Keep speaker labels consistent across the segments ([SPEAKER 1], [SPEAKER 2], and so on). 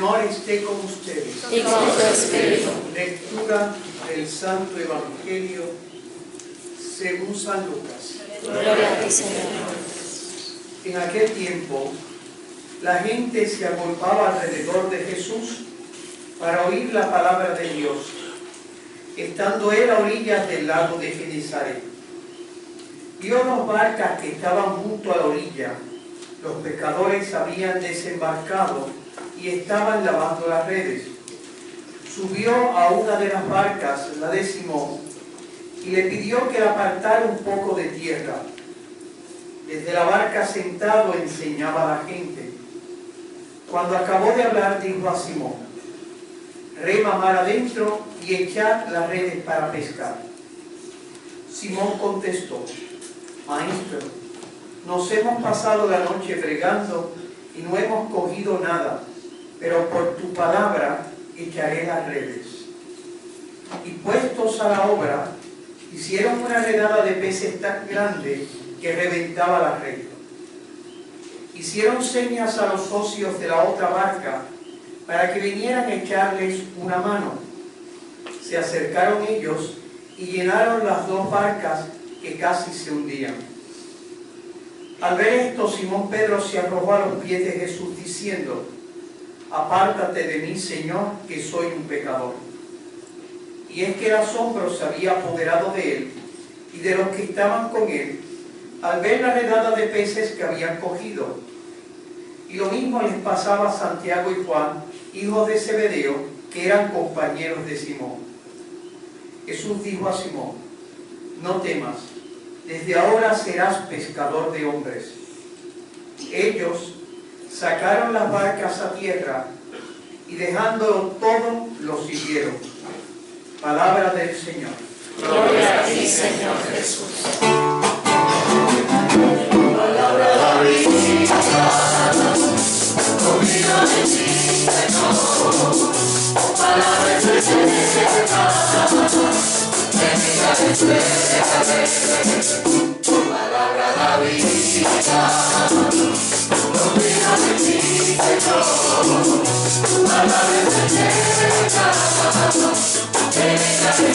[SPEAKER 1] Señor esté con ustedes.
[SPEAKER 2] Y con tu espíritu.
[SPEAKER 1] Lectura del Santo Evangelio según San Lucas.
[SPEAKER 2] Gloria a ti, Señor.
[SPEAKER 1] En aquel tiempo, la gente se agolpaba alrededor de Jesús para oír la palabra de Dios, estando él a orillas del lago de Genesaret. Vio dos barcas que estaban junto a la orilla. Los pescadores habían desembarcado y estaban lavando las redes. Subió a una de las barcas, la de Simón, y le pidió que la apartara un poco de tierra. Desde la barca sentado enseñaba a la gente. Cuando acabó de hablar, dijo a Simón: rema mar adentro y echad las redes para pescar. Simón contestó: Maestro, nos hemos pasado la noche bregando y no hemos cogido nada, pero por tu palabra echaré las redes. Y puestos a la obra, hicieron una redada de peces tan grande que reventaba la red. Hicieron señas a los socios de la otra barca para que vinieran a echarles una mano. Se acercaron ellos y llenaron las dos barcas que casi se hundían. Al ver esto, Simón Pedro se arrojó a los pies de Jesús diciendo: apártate de mí, Señor, que soy un pecador. Y es que el asombro se había apoderado de él y de los que estaban con él al ver la redada de peces que habían cogido. Y lo mismo les pasaba a Santiago y Juan, hijos de Zebedeo, que eran compañeros de Simón. Jesús dijo a Simón: no temas, desde ahora serás pescador de hombres. Ellos sacaron las barcas a tierra y dejándolo todo, lo siguieron. Palabra del Señor.
[SPEAKER 2] Gloria a ti, Señor Jesús.
[SPEAKER 3] Palabra de vida, conmigo de ti, Señor. Palabra de vida, venida de palabra de vida, conmigo de ti, Señor. Palabra de vida, venida de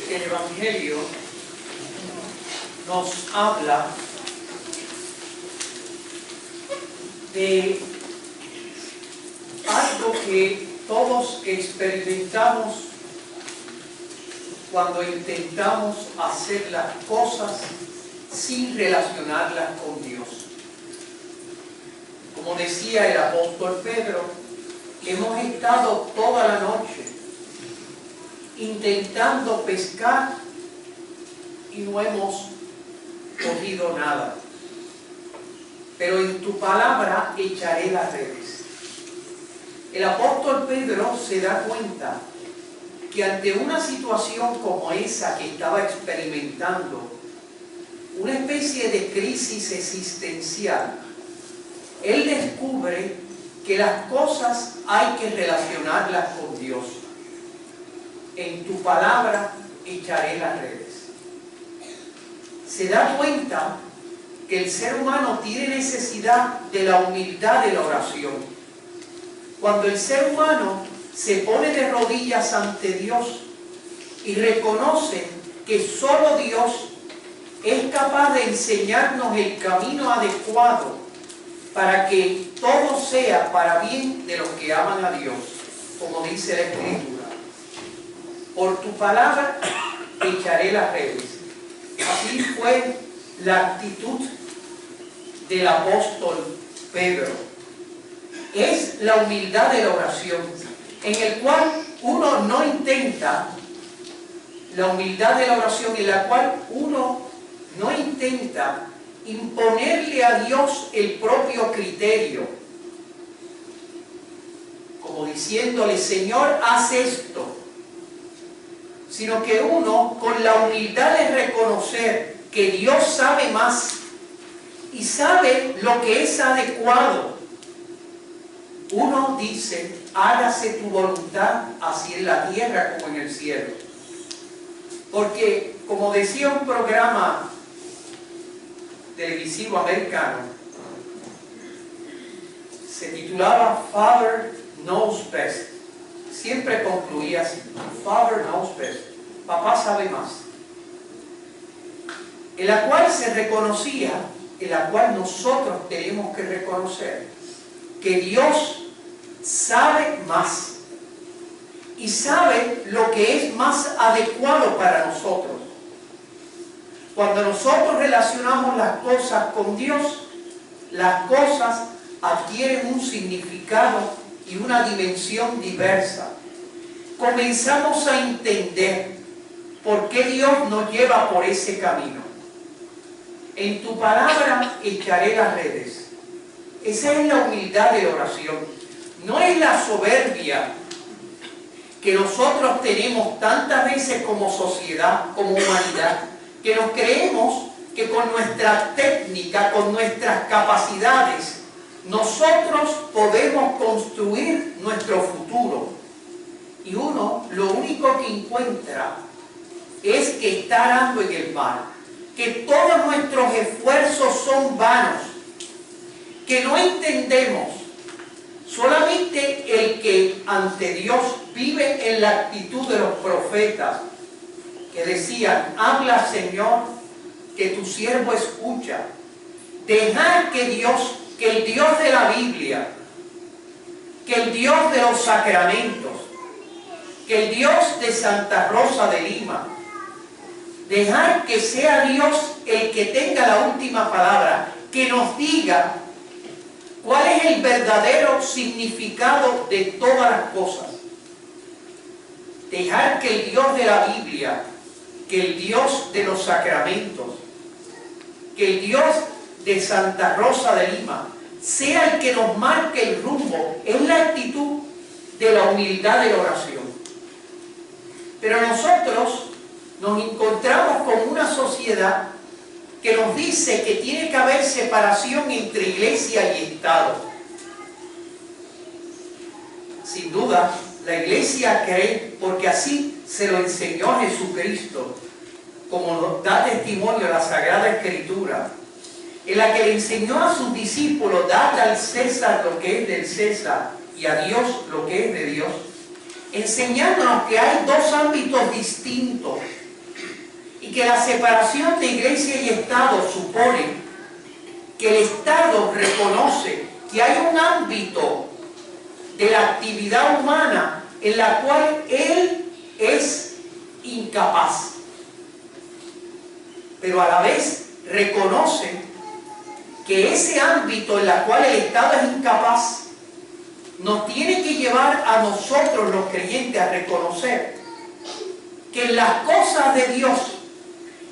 [SPEAKER 1] El Evangelio nos habla de algo que todos experimentamos cuando intentamos hacer las cosas sin relacionarlas con Dios. Como decía el apóstol Pedro, hemos estado toda la noche intentando pescar y no hemos cogido nada. Pero en tu palabra echaré las redes. El apóstol Pedro se da cuenta que ante una situación como esa que estaba experimentando, una especie de crisis existencial, él descubre que las cosas hay que relacionarlas con Dios. En tu palabra echaré las redes. Se da cuenta que el ser humano tiene necesidad de la humildad de la oración. Cuando el ser humano se pone de rodillas ante Dios y reconoce que solo Dios es capaz de enseñarnos el camino adecuado para que todo sea para bien de los que aman a Dios, como dice la Escritura. Por tu palabra echaré las redes. Así fue la actitud del apóstol Pedro. Es la humildad de la oración, en el cual uno no intenta, la humildad de la oración en la cual uno no intenta imponerle a Dios el propio criterio, como diciéndole: Señor, haz esto, sino que uno, con la humildad de reconocer que Dios sabe más y sabe lo que es adecuado, Uno dice, hágase tu voluntad, así en la tierra como en el cielo. Porque, como decía un programa televisivo americano, se titulaba Father Knows Best. Siempre concluía así, Father Knows Best. Papá sabe más. En la cual se reconocía, en la cual nosotros tenemos que reconocer que Dios sabe más y sabe lo que es más adecuado para nosotros. Cuando nosotros relacionamos las cosas con Dios, las cosas adquieren un significado y una dimensión diversa. Comenzamos a entender por qué Dios nos lleva por ese camino. En tu palabra echaré las redes. Esa es la humildad de oración. No es la soberbia que nosotros tenemos tantas veces como sociedad, como humanidad, que nos creemos que con nuestra técnica, con nuestras capacidades, nosotros podemos construir nuestro futuro. Y uno lo único que encuentra es que está arando en el mar, que todos nuestros esfuerzos son vanos, que no entendemos. Solamente el que ante Dios vive en la actitud de los profetas, que decían, habla Señor, que tu siervo escucha. Dejar que Dios, que el Dios de la Biblia, que el Dios de los sacramentos, que el Dios de Santa Rosa de Lima, dejar que sea Dios el que tenga la última palabra, que nos diga cuál es el verdadero significado de todas las cosas. Dejar que el Dios de la Biblia, que el Dios de los sacramentos, que el Dios de Santa Rosa de Lima sea el que nos marque el rumbo, es la actitud de la humildad de la oración. Pero nosotros nos encontramos con una sociedad que nos dice que tiene que haber separación entre iglesia y Estado. Sin duda, la iglesia cree, porque así se lo enseñó Jesucristo, como nos da testimonio la Sagrada Escritura, en la que le enseñó a sus discípulos, dad al César lo que es del César y a Dios lo que es de Dios, enseñándonos que hay dos ámbitos distintos y que la separación de iglesia y Estado supone que el Estado reconoce que hay un ámbito de la actividad humana en la cual él es incapaz, pero a la vez reconoce que ese ámbito en el cual el Estado es incapaz nos tiene que llevar a nosotros los creyentes a reconocer que en las cosas de Dios,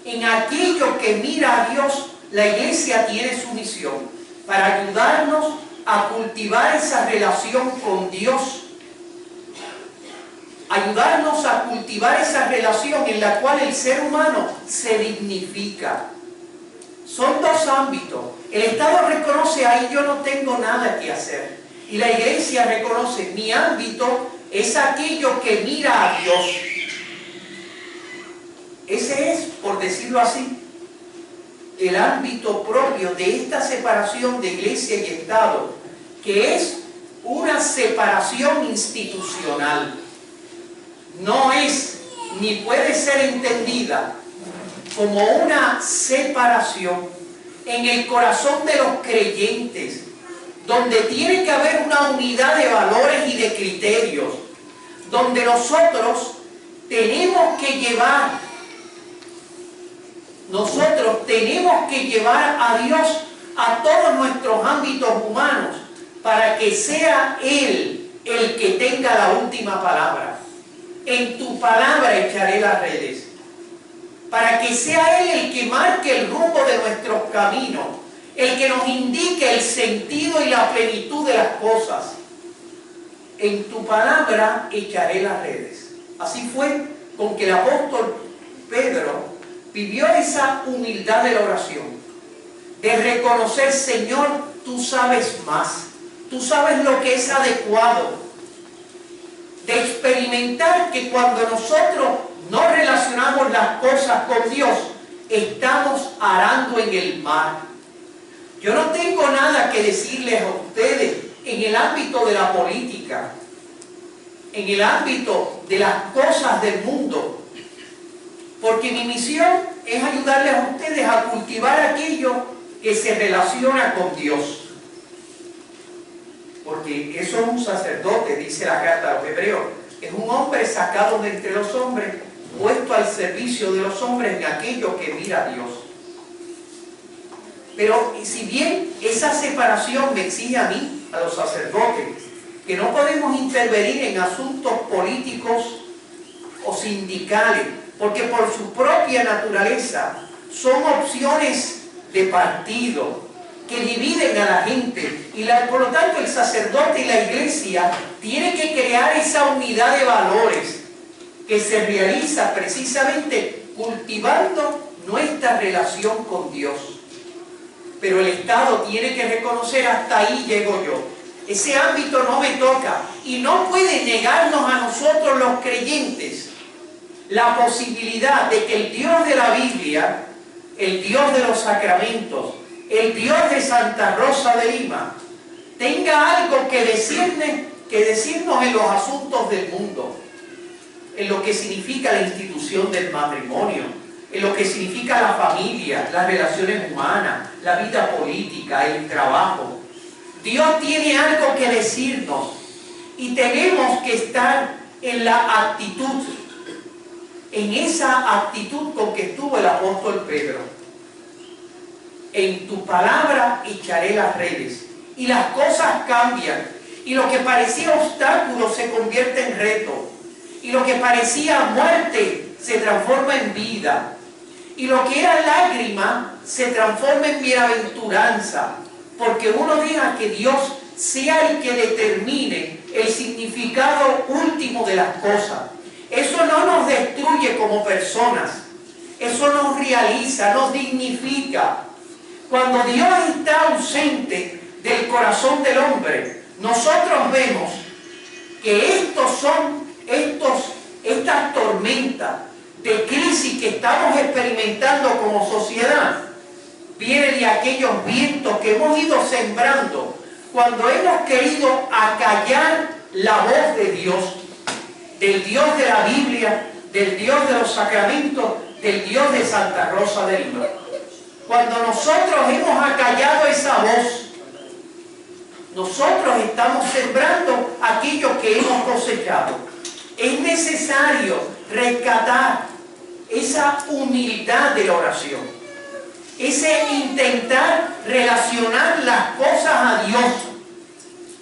[SPEAKER 1] en aquello que mira a Dios, la iglesia tiene su misión para ayudarnos a cultivar esa relación con Dios, ayudarnos a cultivar esa relación en la cual el ser humano se dignifica. Son dos ámbitos. El Estado reconoce, ahí yo no tengo nada que hacer. Y la iglesia reconoce, mi ámbito es aquello que mira a Dios. Ese es, por decirlo así, el ámbito propio de esta separación de iglesia y Estado, que es una separación institucional. No es, ni puede ser entendida como una separación en el corazón de los creyentes, donde tiene que haber una unidad de valores y de criterios, donde nosotros tenemos que llevar a Dios a todos nuestros ámbitos humanos para que sea Él el que tenga la última palabra. En tu palabra echaré las redes, para que sea Él el que marque el rumbo de nuestros caminos, el que nos indique el sentido y la plenitud de las cosas. En tu palabra echaré las redes. Así fue con que el apóstol Pedro vivió esa humildad de la oración, de reconocer, Señor, tú sabes más. Tú sabes lo que es adecuado. De experimentar que cuando nosotros no relacionamos las cosas con Dios, estamos arando en el mar. Yo no tengo nada que decirles a ustedes en el ámbito de la política, en el ámbito de las cosas del mundo, porque mi misión es ayudarles a ustedes a cultivar aquello que se relaciona con Dios. Porque eso es un sacerdote, dice la carta a los Hebreos. Es un hombre sacado de entre los hombres, puesto al servicio de los hombres en aquello que mira a Dios. Pero si bien esa separación me exige a mí, a los sacerdotes, que no podemos intervenir en asuntos políticos o sindicales, porque por su propia naturaleza son opciones de partido que dividen a la gente, y por lo tanto el sacerdote y la iglesia tienen que crear esa unidad de valores que se realiza precisamente cultivando nuestra relación con Dios. Pero el Estado tiene que reconocer: hasta ahí llego yo, ese ámbito no me toca, y no puede negarnos a nosotros los creyentes la posibilidad de que el Dios de la Biblia, el Dios de los sacramentos, el Dios de Santa Rosa de Lima, tenga algo que decirnos en los asuntos del mundo, en lo que significa la institución del matrimonio, en lo que significa la familia, las relaciones humanas, la vida política, el trabajo. Dios tiene algo que decirnos y tenemos que estar en la actitud, en esa actitud con que estuvo el apóstol Pedro. En tu palabra echaré las redes. Y las cosas cambian. Y lo que parecía obstáculo se convierte en reto. Y lo que parecía muerte se transforma en vida. Y lo que era lágrima se transforma en bienaventuranza. Porque uno deja que Dios sea el que determine el significado último de las cosas. Eso no nos destruye como personas. Eso nos realiza, nos dignifica. Cuando Dios está ausente del corazón del hombre, nosotros vemos que estas tormentas de crisis que estamos experimentando como sociedad vienen de aquellos vientos que hemos ido sembrando cuando hemos querido acallar la voz de Dios, del Dios de la Biblia, del Dios de los sacramentos, del Dios de Santa Rosa de Lima. Cuando nosotros hemos acallado esa voz, nosotros estamos sembrando aquello que hemos cosechado. Es necesario rescatar esa humildad de la oración, ese intentar relacionar las cosas a Dios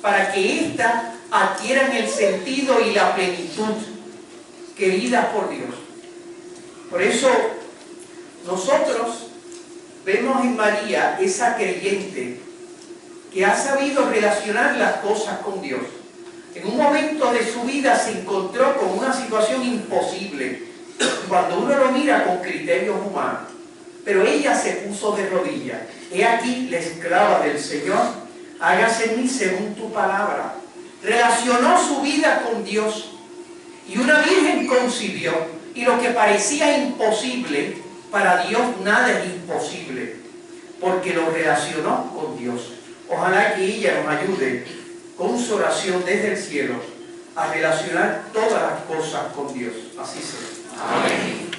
[SPEAKER 1] para que éstas adquieran el sentido y la plenitud querida por Dios. Por eso nosotros vemos en María esa creyente que ha sabido relacionar las cosas con Dios. En un momento de su vida se encontró con una situación imposible, cuando uno lo mira con criterios humanos. Pero ella se puso de rodillas. He aquí la esclava del Señor, hágase en mí según tu palabra. Relacionó su vida con Dios. Y una virgen concibió, y lo que parecía imposible, para Dios nada es imposible, porque lo relacionó con Dios. Ojalá que ella nos ayude con su oración desde el cielo a relacionar todas las cosas con Dios. Así sea. Amén.